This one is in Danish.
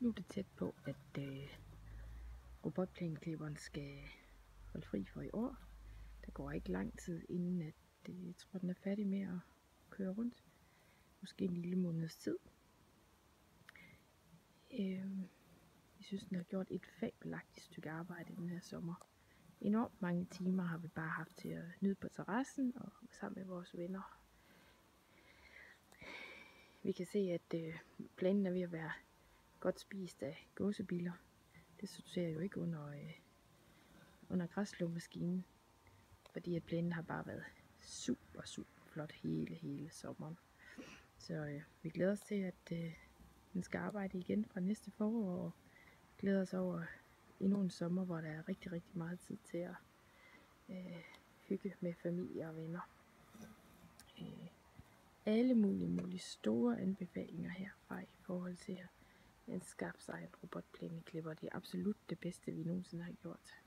Nu er det tæt på, at robotplæneklipperen skal holde fri for i år. Der går ikke lang tid inden, at jeg tror, den er færdig med at køre rundt. Måske en lille måneds tid. Jeg synes, den har gjort et fabelagtigt stykke arbejde den her sommer. Enormt mange timer har vi bare haft til at nyde på terrassen og sammen med vores venner. Vi kan se, at plænen er ved at være godt spist af gåsebiller. Det sorterer jo ikke under græsslåmaskinen, fordi at plænen har bare været super flot hele sommeren. Så vi glæder os til, at den skal arbejde igen fra næste forår, og glæder os over endnu en sommer, hvor der er rigtig meget tid til at hygge med familie og venner. Alle mulige store anbefalinger herfra i forhold til at skaffe sig en robotplæneklipper. Det er absolut det bedste, vi nogensinde har gjort.